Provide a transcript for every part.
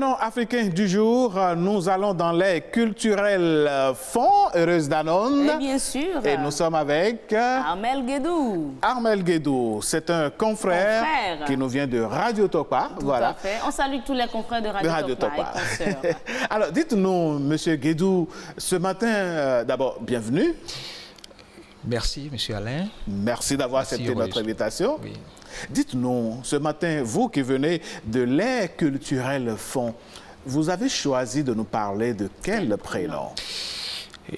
prénom africain du jour, nous allons dans les culturels fonds, Heureuse Danone. Et bien sûr. Et nous sommes avec... Armel Guédou. Armel Guédou, c'est un confrère qui nous vient de Radio Topa. Tout à fait. On salue tous les confrères de Radio Topa. Alors, dites-nous, Monsieur Guédou, ce matin, d'abord, bienvenue. Merci, Monsieur Alain. Merci d'avoir accepté notre invitation. Oui. Dites-nous, ce matin, vous qui venez de les culturels fonds, vous avez choisi de nous parler de quel prénom?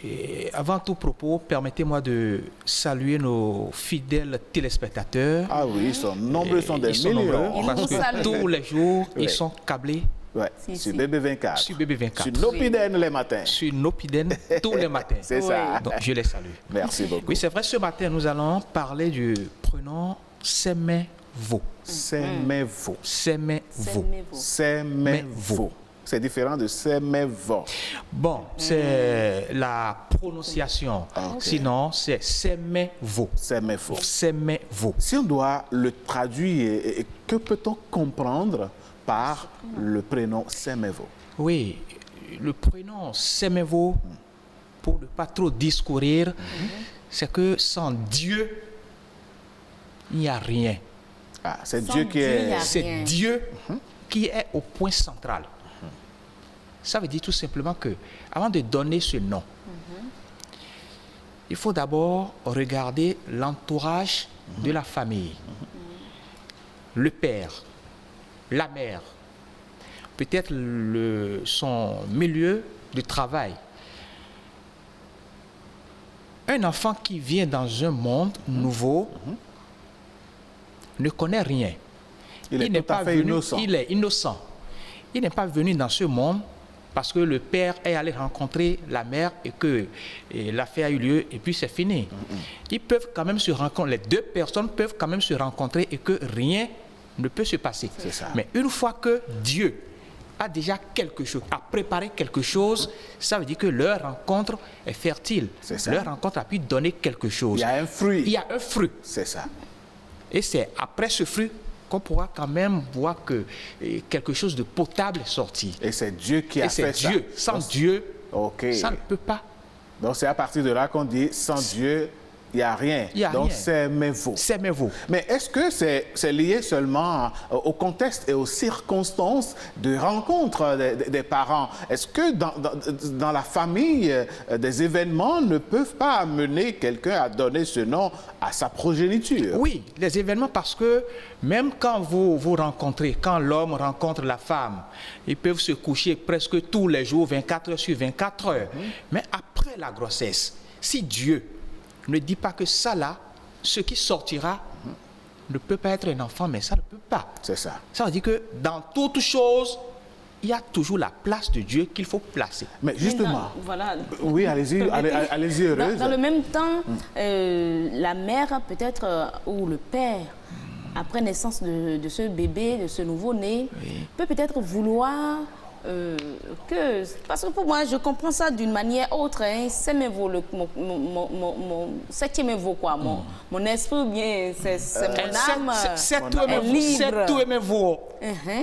Et avant tout propos, permettez-moi de saluer nos fidèles téléspectateurs. Ah oui, ils sont nombreux, ils sont des millions. Parce que tous les jours, ils sont câblés. Ouais, sur BB24. Sur BB24. Sur Nopiden les matins. Sur Nopiden tous les matins. C'est ça. Donc, je les salue. Merci beaucoup. Oui, c'est vrai, ce matin, nous allons parler du prénom Semevo. Semevo. Semevo. Semevo. C'est différent de Semevo. Bon, c'est la prononciation. Okay. Sinon, c'est Semevo. Semevo. Semevo. Si on doit le traduire, que peut-on comprendre par le prénom Semevo? Oui, le prénom Semevo, pour ne pas trop discourir, c'est que sans Dieu, il n'y a rien. Ah, c'est Dieu qui est... C'est Dieu qui est au point central. Ça veut dire tout simplement que, avant de donner ce nom, il faut d'abord regarder l'entourage de la famille. Le père, la mère, peut-être son milieu de travail. Un enfant qui vient dans un monde nouveau ne connaît rien. Il est tout à fait innocent. Il est innocent. Il n'est pas venu dans ce monde parce que le père est allé rencontrer la mère et que l'affaire a eu lieu et puis c'est fini. Ils peuvent quand même se rencontrer, les deux personnes peuvent quand même se rencontrer et que rien ne peut se passer. Mais une fois que Dieu a déjà quelque chose, a préparé quelque chose, ça veut dire que leur rencontre est fertile. Leur rencontre a pu donner quelque chose. Il y a un fruit. Il y a un fruit. C'est ça. Et c'est après ce fruit qu'on pourra quand même voir que quelque chose de potable est sorti. Et c'est Dieu qui a fait ça. Dieu. Sans Dieu, ça ne peut pas. Donc c'est à partir de là qu'on dit sans Dieu, il n'y a rien. Donc c'est Semevo. Semevo. Mais est-ce que c'est lié seulement au contexte et aux circonstances de rencontre des parents? Est-ce que dans la famille, des événements ne peuvent pas amener quelqu'un à donner ce nom à sa progéniture? Oui, les événements, parce que même quand vous rencontrez, quand l'homme rencontre la femme, ils peuvent se coucher presque tous les jours, 24 heures sur 24 heures. Mais après la grossesse, si Dieu ne dit pas que ça là, ce qui sortira ne peut pas être un enfant, mais ça ne peut pas. C'est ça. Ça veut dire que dans toute chose, il y a toujours la place de Dieu qu'il faut placer. Mais justement, voilà. Oui, allez-y, allez-y, Heureuse. Dans le même temps, la mère peut-être, ou le père, après naissance de ce bébé, de ce nouveau-né, peut peut-être vouloir... parce que pour moi, je comprends ça d'une manière autre. Hein. C'est mon septième évo, quoi. Mon esprit, bien, c'est mon âme. C'est tout émevo.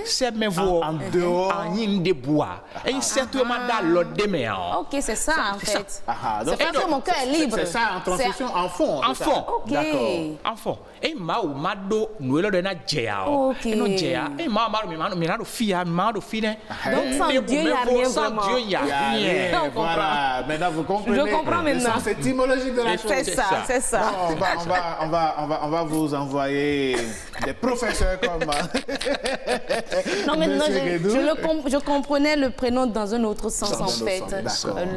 C'est émevo. En dehors. En yin de bois. Et c'est tout émevo. Ok, c'est ça, en fait. C'est parce que mon cœur est libre. C'est ça, en transition, enfant. Enfant. Ok. D'accord. Enfant. Et ma ou mado nuelo de na jea. Ok. Et non jea. Et ma do fia, ma do fine. Donc sans Dieu, il n'y a rien sans vraiment. Dieu, il n'y a rien. Voilà, maintenant vous comprenez. Je comprends maintenant. C'est étymologique de la chose. C'est ça. Bon, on va vous envoyer des professeurs comme... Non, maintenant, je comprenais le prénom dans un autre sens, en fait.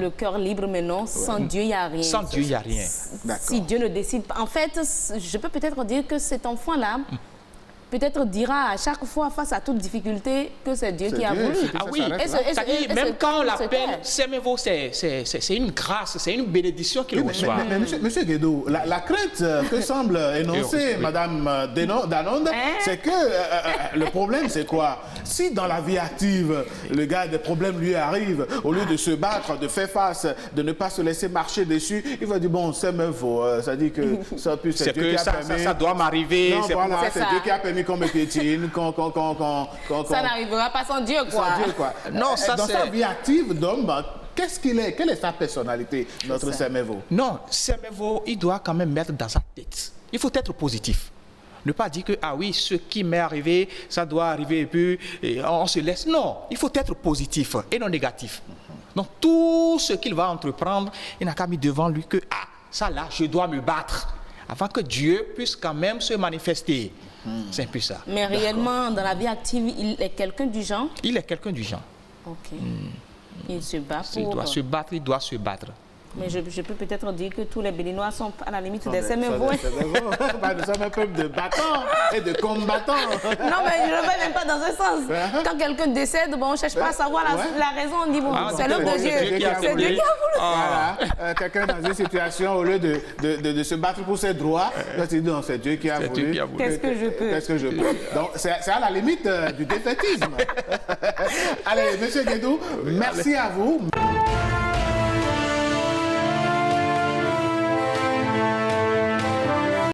Le cœur libre, mais non, sans Dieu, il n'y a rien. Sans Dieu, il n'y a rien. Si Dieu ne décide pas. En fait, je peux peut-être dire que cet enfant-là, peut-être dira à chaque fois, face à toute difficulté, que c'est Dieu qui a voulu. Ah oui, même quand on l'appelle Semevo, c'est une grâce, c'est une bénédiction qu'il reçoit. Mais monsieur Guédou, la crainte que semble énoncer Madame Danone, c'est que le problème, c'est quoi? Si dans la vie active, le gars, des problèmes lui arrivent, au lieu de se battre, de faire face, de ne pas se laisser marcher dessus, il va dire, bon, Semevo, ça dit que ça puisse être Dieu qui a permis. Ça doit m'arriver. Non, voilà, c'est Dieu qui a permis envie qu'on me piétine, Ça n'arrivera pas sans Dieu, quoi. Sans Dieu, quoi. Non, ça dans c'est... sa vie active d'homme, qu'est-ce qu'il est? Quelle est sa personnalité, notre Semevo? Non, Semevo, il doit quand même mettre dans sa tête. Il faut être positif. Ne pas dire que, ah oui, ce qui m'est arrivé, ça doit arriver et puis on se laisse. Non, il faut être positif et non négatif. Donc, tout ce qu'il va entreprendre, il n'a qu'à mettre devant lui que, ah, ça là, je dois me battre avant que Dieu puisse quand même se manifester. C'est un peu ça. Mais réellement, dans la vie active, il est quelqu'un du genre? Il est quelqu'un du genre. Ok. Il se bat pour... Il doit se battre, il doit se battre. Mais je peux peut-être dire que tous les Béninois sont à la limite des Semevo. Nous sommes un peuple de battants et de combattants. Non, mais je ne vais même pas dans ce sens. Quand quelqu'un décède, bon, on ne cherche pas à savoir la raison. On dit, bon, c'est l'œuvre de Dieu. C'est Dieu qui a voulu. Voilà. Quelqu'un dans une situation, au lieu de se battre pour ses droits, il dit, non, c'est Dieu qui a voulu. Qu'est-ce que je peux? Qu'est-ce que je peux? Donc, c'est à la limite du défaitisme. Allez, monsieur Guédou, merci à vous.